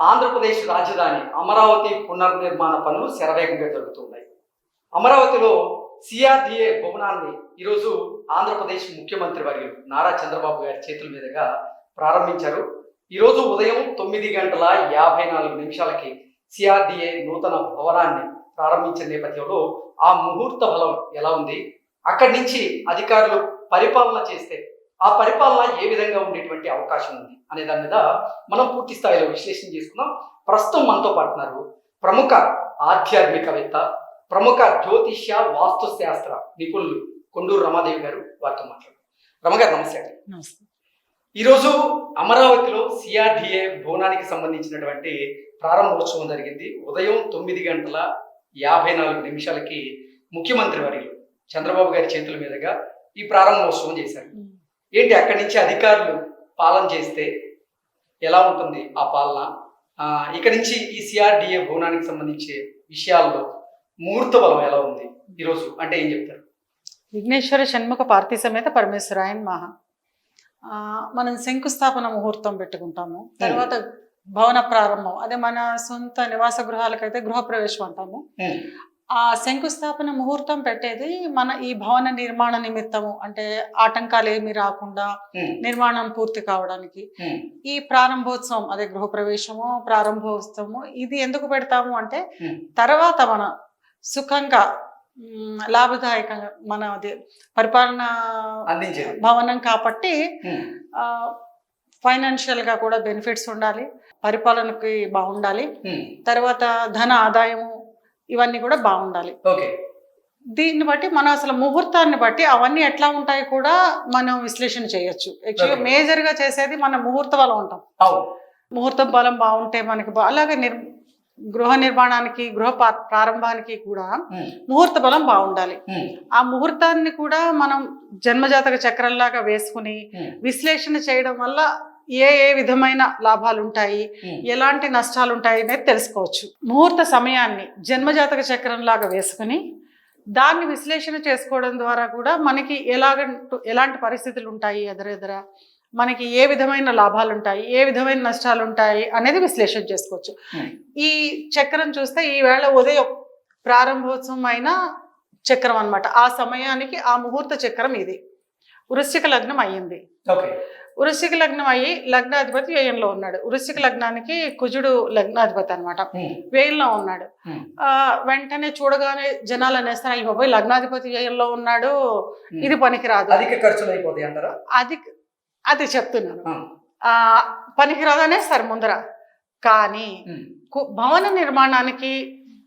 ఆంధ్రప్రదేశ్ రాజధాని అమరావతి పునర్నిర్మాణ పనులు శరవేగంగా జరుగుతున్నాయి. అమరావతిలో సిఆర్డిఏ భవనాన్ని ఈరోజు ఆంధ్రప్రదేశ్ ముఖ్యమంత్రి వర్యులు నారా చంద్రబాబు గారి చేతుల మీదుగా ప్రారంభించారు. ఈరోజు ఉదయం 9:54 సిఆర్డిఏ నూతన భవనాన్ని ప్రారంభించిన నేపథ్యంలో ఆ ముహూర్త బలం ఎలా ఉంది, అక్కడి నుంచి అధికారులు పరిపాలన చేస్తే ఆ పరిపాలన ఏ విధంగా ఉండేటువంటి అవకాశం ఉంది అనే దాని మీద మనం పూర్తి స్థాయిలో విశ్లేషణ చేసుకున్నాం. ప్రస్తుతం మనతో పాటున్నారు ప్రముఖ ఆధ్యాత్మికవేత్త, ప్రముఖ జ్యోతిష్య వాస్తు శాస్త్ర నిపుణులు కొండూరు రమాదేవి గారు. వారితో మాట్లాడారు. రమగారు నమస్తే అండి. నమస్తే. ఈరోజు అమరావతిలో సిఆర్డిఏ భవనానికి సంబంధించినటువంటి ప్రారంభోత్సవం జరిగింది. ఉదయం 9:54 ముఖ్యమంత్రి వర్యులు చంద్రబాబు గారి చేతుల మీదుగా ఈ ప్రారంభోత్సవం చేశారు. ఏంటి అక్కడి నుంచి అధికారులు పాలన చేస్తే ఎలా ఉంటుంది ఆ పాలన, ఇక్కడి నుంచి ఈ సిఆర్డిఏ భవనానికి సంబంధించే విషయాల్లో ముహూర్త బలం ఎలా ఉంది ఈరోజు అంటే ఏం చెప్తారు? విఘ్నేశ్వర షణ్ముఖ పార్థి సమేత పరమేశ్వరాయ నమః. మనం శంకుస్థాపన ముహూర్తం పెట్టుకుంటాము. తర్వాత భవన ప్రారంభం, అదే మన సొంత నివాస గృహాలకైతే గృహప్రవేశం అంటాము. ఆ శంకుస్థాపన ముహూర్తం పెట్టేది మన ఈ భవన నిర్మాణ నిమిత్తము, అంటే ఆటంకాలు ఏమి రాకుండా నిర్మాణం పూర్తి కావడానికి. ఈ ప్రారంభోత్సవం, అదే గృహప్రవేశము ప్రారంభోత్సవము, ఇది ఎందుకు పెడతాము అంటే తర్వాత మన సుఖంగా లాభదాయకంగా మన అదే పరిపాలన భవనం కాబట్టి ఫైనాన్షియల్ గా కూడా బెనిఫిట్స్ ఉండాలి, పరిపాలనకి బాగుండాలి, తర్వాత ధన ఆదాయము ఇవన్నీ కూడా బాగుండాలి. దీన్ని బట్టి మనం అసలు ముహూర్తాన్ని బట్టి అవన్నీ ఎట్లా ఉంటాయి కూడా మనం విశ్లేషణ చేయొచ్చు. యాక్చువల్గా మేజర్ గా చేసేది మన ముహూర్త బలం ఉంటాం. ముహూర్త బలం బాగుంటే మనకి అలాగే గృహ నిర్మాణానికి, గృహ ప్రారంభానికి కూడా ముహూర్త బలం బాగుండాలి. ఆ ముహూర్తాన్ని కూడా మనం జన్మజాతక చక్రంలాగా వేసుకుని విశ్లేషణ చేయడం వల్ల ఏ ఏ విధమైన లాభాలు ఉంటాయి, ఎలాంటి నష్టాలు ఉంటాయి అనేది తెలుసుకోవచ్చు. ముహూర్త సమయాన్ని జన్మజాతక చక్రం లాగా వేసుకుని దాన్ని విశ్లేషణ చేసుకోవడం ద్వారా కూడా మనకి ఎలాంటి పరిస్థితులు ఉంటాయి, ఎదురెదుర మనకి ఏ విధమైన లాభాలు ఉంటాయి, ఏ విధమైన నష్టాలు ఉంటాయి అనేది విశ్లేషణ చేసుకోవచ్చు. ఈ చక్రం చూస్తే ఈవేళ ఉదయం ప్రారంభోత్సవం అయిన చక్రం అన్నమాట. ఆ సమయానికి ఆ ముహూర్త చక్రం ఇది. వృశ్చిక లగ్నం అయ్యింది. వృశ్చిక లగ్నం అయ్యి లగ్నాధిపతి వ్యయంలో ఉన్నాడు. వృశ్చిక లగ్నానికి కుజుడు లగ్నాధిపతి అనమాట, వ్యయంలో ఉన్నాడు. వెంటనే చూడగానే జనాలు అనేస్తారు, అయ్యి బాబోయ్ లగ్నాధిపతి వ్యయంలో ఉన్నాడు, ఇది పనికిరాదు, అధిక ఖర్చులు అయిపోతాయి అంటారా? అది చెప్తున్నాను. పనికిరాదనే సరే ముందర. కానీ భవన నిర్మాణానికి,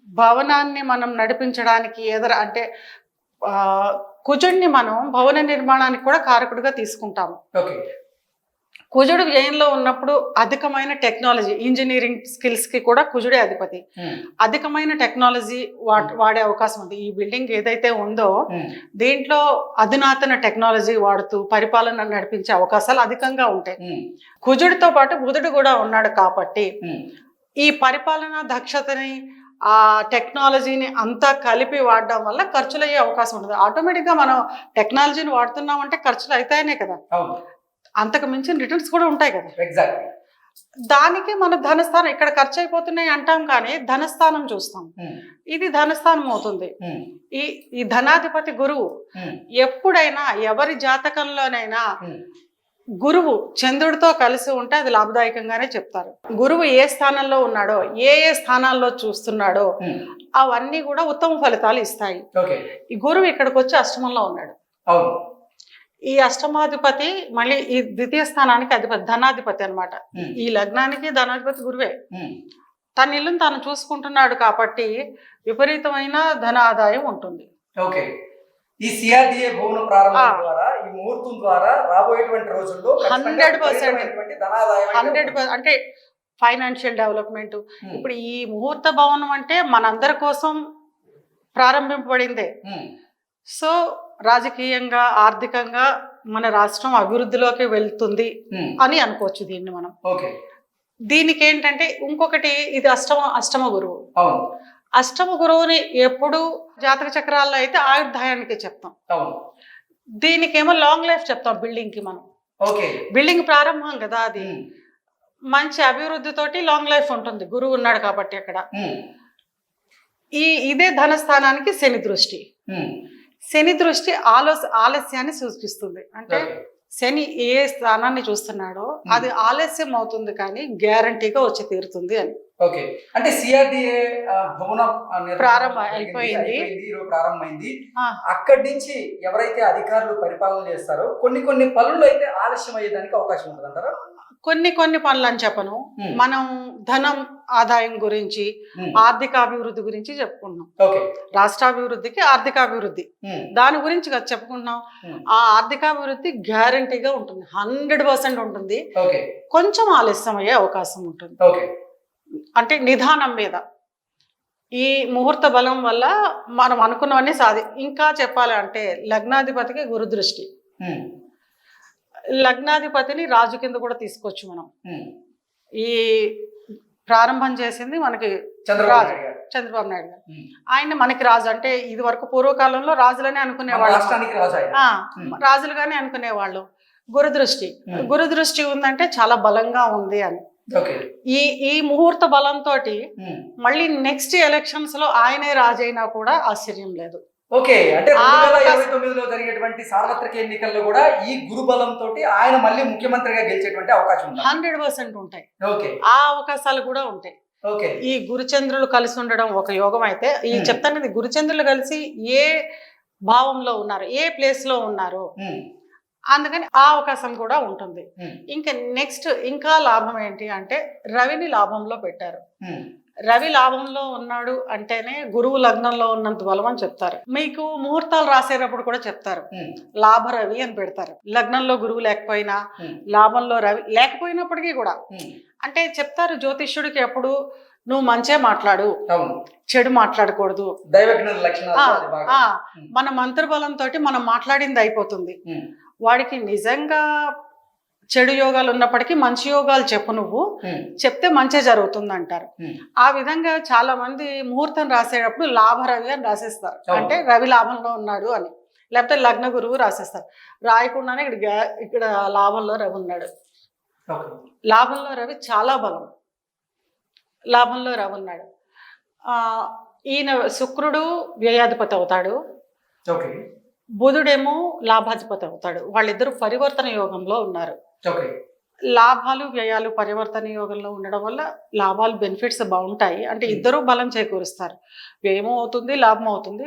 భవనాన్ని మనం నడిపించడానికి అంటే కుజుడిని మనం భవన నిర్మాణానికి కూడా కారకుడిగా తీసుకుంటాము. కుజుడు వ్యయంలో ఉన్నప్పుడు అధికమైన టెక్నాలజీ, ఇంజనీరింగ్ స్కిల్స్ కి కూడా కుజుడే అధిపతి. అధికమైన టెక్నాలజీ వాడే అవకాశం ఉంది. ఈ బిల్డింగ్ ఏదైతే ఉందో దీంట్లో అధునాతన టెక్నాలజీ వాడుతూ పరిపాలన నడిపించే అవకాశాలు అధికంగా ఉంటాయి. కుజుడితో పాటు బుధుడు కూడా ఉన్నాడు కాబట్టి ఈ పరిపాలన దక్షతని, ఆ టెక్నాలజీని అంతా కలిపి వాడడం వల్ల ఖర్చులు అయ్యే అవకాశం ఉండదు. ఆటోమేటిక్గా మనం టెక్నాలజీని వాడుతున్నామంటే ఖర్చులు అవుతాయనే కదా, అంతకు మించిన రిటర్న్స్ కూడా ఉంటాయి కదా. దానికి మన ధనస్థానం ఇక్కడ ఖర్చు అయిపోతున్నాయి అంటాం, కానీ ధనస్థానం చూస్తాం. ఇది ధనస్థానం అవుతుంది. ఈ ధనాధిపతి గురువు. ఎప్పుడైనా ఎవరి జాతకంలోనైనా గురువు చంద్రుడితో కలిసి ఉంటే అది లాభదాయకంగానే చెప్తారు. గురువు ఏ స్థానంలో ఉన్నాడో, ఏ స్థానాల్లో చూస్తున్నాడో అవన్నీ కూడా ఉత్తమ ఫలితాలు ఇస్తాయి. ఈ గురువు ఇక్కడికి వచ్చి అష్టమంలో ఉన్నాడు. ఈ అష్టమాధిపతి మళ్ళీ ఈ ద్వితీయ స్థానానికి అధిపతి, ధనాధిపతి అనమాట. ఈ లగ్నానికి ధనాధిపతి గురువే. తన ఇల్లుని తాను చూసుకుంటున్నాడు కాబట్టి విపరీతమైన ధన ఆదాయం ఉంటుంది. ఈ సిఆర్డిఏ భవన ప్రారంభం ద్వారా, ఈ ముహూర్తం ద్వారా రాబోయేటువంటి రోజుల్లో 100% అంటే ఫైనాన్షియల్ డెవలప్మెంట్. ఇప్పుడు ఈ ముహూర్త భవనం అంటే మనందరి కోసం ప్రారంభింపబడిందే. సో రాజకీయంగా, ఆర్థికంగా మన రాష్ట్రం అభివృద్ధిలోకి వెళ్తుంది అని అనుకోవచ్చు దీన్ని మనం. దీనికి ఏంటంటే ఇంకొకటి, ఇది అష్టమ గురువు. అష్టమ గురువుని ఎప్పుడు జాతక చక్రాల్లో అయితే ఆయుర్దాయానికి చెప్తాం, దీనికేమో లాంగ్ లైఫ్ చెప్తాం. బిల్డింగ్ కి మనం బిల్డింగ్ ప్రారంభం కదా, అది మంచి అభివృద్ధితోటి లాంగ్ లైఫ్ ఉంటుంది, గురువు ఉన్నాడు కాబట్టి అక్కడ. ఇదే ధనస్థానానికి శని దృష్టి. శని దృష్టి ఆలస్యాన్ని సూచిస్తుంది. అంటే శని ఏ స్థానాన్ని చూస్తున్నాడో అది ఆలస్యం అవుతుంది కానీ గ్యారంటీగా వచ్చి తీరుతుంది అని. ఓకే, అంటే సిఆర్డిఏ భవనం అయిపోయింది, ప్రారంభమైంది. అక్కడి నుంచి ఎవరైతే అధికారులు పరిపాలన చేస్తారో కొన్ని పనులు అయితే ఆలస్యం అయ్యేదానికి అవకాశం ఉంటుంది అంటారా? కొన్ని పనులు అని చెప్పను, మనం ధనం ఆదాయం గురించి, ఆర్థికాభివృద్ధి గురించి చెప్పుకుంటున్నాం. రాష్ట్రాభివృద్ధికి ఆర్థికాభివృద్ధి దాని గురించి కదా చెప్పుకుంటున్నాం. ఆ ఆర్థికాభివృద్ధి గ్యారంటీగా ఉంటుంది, 100% ఉంటుంది. కొంచెం ఆలస్యం అయ్యే అవకాశం ఉంటుంది. అంటే నిదానం మీద ఈ ముహూర్త బలం వల్ల మనం అనుకున్నవన్నీ ఇంకా చెప్పాలి అంటే లగ్నాధిపతికి గురు దృష్టి. లగ్నాధిపతిని రాజు కింద కూడా తీసుకోవచ్చు మనం. ఈ ప్రారంభం చేసింది మనకి చంద్రబాబు నాయుడు గారు. ఆయన మనకి రాజు. అంటే ఇది వరకు పూర్వకాలంలో రాజులనే అనుకునేవాళ్ళు, రాజులుగానే అనుకునేవాళ్ళు. గురుదృష్టి ఉందంటే చాలా బలంగా ఉంది అని. ఈ ముహూర్త బలంతో మళ్ళీ నెక్స్ట్ ఎలక్షన్స్ లో ఆయనే రాజైనా కూడా ఆశ్చర్యం లేదు. ఓకే, అంటే 2029లో జరిగేటువంటి సార్వత్రిక ఎన్నికల్లో కూడా ఈ గురు బలంతో ఆయన మళ్ళీ ముఖ్యమంత్రిగా గెలిచేటువంటి అవకాశం ఉంది. 100% ఉంటాయి. ఆ అవకాశాలు కూడా ఉంటాయి. ఈ గురుచంద్రులు కలిసి ఉండడం ఒక యోగం అయితే, ఈ చెప్తాను గురుచంద్రులు కలిసి ఏ భావంలో ఉన్నారు, ఏ ప్లేస్ లో ఉన్నారు, అందుకని ఆ అవకాశం కూడా ఉంటుంది. ఇంకా నెక్స్ట్ ఇంకా లాభం ఏంటి అంటే రవిని లాభంలో పెట్టారు. రవి లాభంలో ఉన్నాడు అంటేనే గురువు లగ్నంలో ఉన్నంత బలం అని చెప్తారు. మీకు ముహూర్తాలు రాసేటప్పుడు కూడా చెప్తారు లాభ రవి అని పెడతారు. లగ్నంలో గురువు లేకపోయినా, లాభంలో రవి లేకపోయినప్పటికీ కూడా అంటే చెప్తారు జ్యోతిష్యుడికి ఎప్పుడు నువ్వు మంచే మాట్లాడు, చెడు మాట్లాడకూడదు. మన మంత్రబలంతో మనం మాట్లాడింది అయిపోతుంది. వాడికి నిజంగా చెడు యోగాలు ఉన్నప్పటికీ మంచి యోగాలు చెప్పు, నువ్వు చెప్తే మంచి జరుగుతుంది అంటారు. ఆ విధంగా చాలా మంది ముహూర్తం రాసేటప్పుడు లాభ రవి అని రాసేస్తారు, అంటే రవి లాభంలో ఉన్నాడు అని. లేకపోతే లగ్న గురువు రాసేస్తారు. రాయకుండానే ఇక్కడ లాభంలో రవి ఉన్నాడు. లాభంలో రవి చాలా బలం, లాభంలో రవి ఉన్నాడు. ఈయన శుక్రుడు వ్యయాధిపతి అవుతాడు, బుధుడేమో లాభాధిపతి అవుతాడు. వాళ్ళిద్దరూ పరివర్తన యోగంలో ఉన్నారు. లాభాలు వ్యయాలు పరివర్తన యోగంలో ఉండడం వల్ల లాభాలు బెనిఫిట్స్ బాగుంటాయి. అంటే ఇద్దరూ బలం చేకూరుస్తారు. వ్యయము అవుతుంది, లాభం అవుతుంది.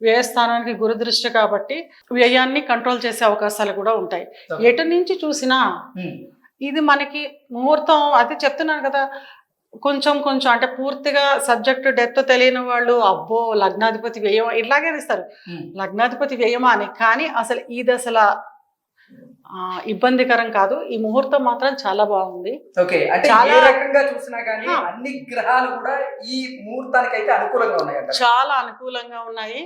వ్యయస్థానానికి గురుదృష్టి కాబట్టి వ్యయాన్ని కంట్రోల్ చేసే అవకాశాలు కూడా ఉంటాయి. ఎటు నుంచి చూసినా ఇది మనకి ముహూర్తం. అది చెప్తున్నాను కదా, కొంచెం అంటే పూర్తిగా సబ్జెక్ట్ డెప్త్ తెలియని వాళ్ళు అబ్బో లగ్నాధిపతి వ్యయమా ఇట్లాగే ఇస్తారు, లగ్నాధిపతి వ్యయమా అని. కానీ అసలు ఇది అసలు ఇబ్బందికరం కాదు. ఈ ముహూర్తం మాత్రం చాలా బాగుంది. అన్ని గ్రహాలు కూడా ఈ ముహూర్తానికి అయితే అనుకూలంగా ఉన్నాయి, చాలా అనుకూలంగా ఉన్నాయి.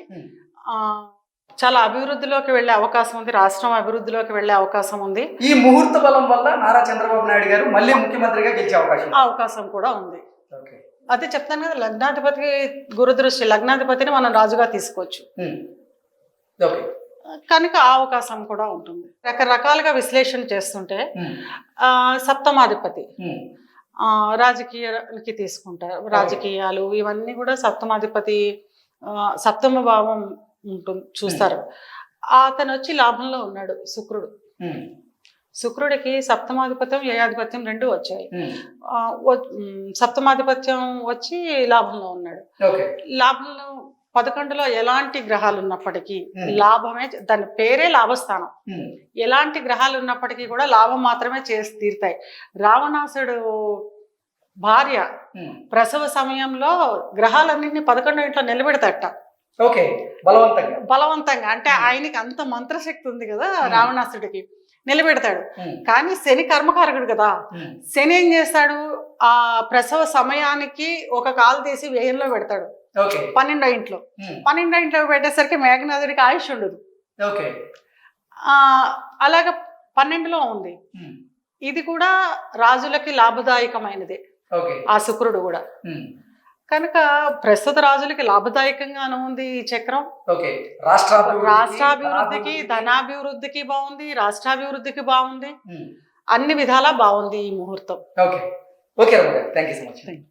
చాలా అభివృద్ధిలోకి వెళ్లే అవకాశం ఉంది, రాష్ట్రం అభివృద్ధిలోకి వెళ్లే అవకాశం ఉంది. ఈ ముహూర్త బలం వల్ల నారా చంద్రబాబు నాయుడు గారు మళ్ళీ ముఖ్యమంత్రిగా గెలిచే అవకాశం కూడా ఉంది. అదే చెప్తాను కదా, లగ్నాధిపతికి గురుదృష్టి, లగ్నాధిపతిని మనం రాజుగా తీసుకోవచ్చు కనుక ఆ అవకాశం కూడా ఉంటుంది. రకరకాలుగా విశ్లేషణ చేస్తుంటే సప్తమాధిపతి రాజకీయాలకి తీసుకుంటారు. రాజకీయాలు ఇవన్నీ కూడా సప్తమాధిపతి సప్తమ భావం ఉంటుంది చూస్తారు. అతను వచ్చి లాభంలో ఉన్నాడు శుక్రుడు. శుక్రుడికి సప్తమాధిపత్యం వ్యయాధిపత్యం రెండు వచ్చాయి. సప్తమాధిపత్యం వచ్చి లాభంలో ఉన్నాడు. లాభంలో 11లో ఎలాంటి గ్రహాలు ఉన్నప్పటికీ లాభమే, దాని పేరే లాభస్థానం. ఎలాంటి గ్రహాలు ఉన్నప్పటికీ కూడా లాభం మాత్రమే చేసి తీరుతాయి. రావణాసుడు భార్య ప్రసవ సమయంలో గ్రహాలన్నింటినీ 11వ ఇంట్లో నిలబెడతట. బలవంతంగా అంటే ఆయనకి అంత మంత్రశక్తి ఉంది కదా రావణాసుడికి, నిలబెడతాడు. కానీ శని కర్మకారకుడు కదా, శని ఏం చేస్తాడు, ఆ ప్రసవ సమయానికి ఒక కాలు తీసి వ్యయంలో పెడతాడు 12వ ఇంట్లో. 12వ ఇంట్లో పెట్టేసరికి మేఘనాథుడికి ఆయుష్ ఉండదు. అలాగ 12లో ఉంది. ఇది కూడా రాజులకి లాభదాయకమైనదే ఆ శుక్రుడు కూడా. కనుక ప్రస్తుత రాజులకి లాభదాయకంగానే ఉంది ఈ చక్రం. రాష్ట్రాభివృద్ధికి, ధనాభివృద్ధికి బాగుంది, రాష్ట్రాభివృద్ధికి బాగుంది. అన్ని విధాలా బాగుంది ఈ ముహూర్తం. ఓకే ఓకే రమ్య గారు, థ్యాంక్ యూ సో మచ్.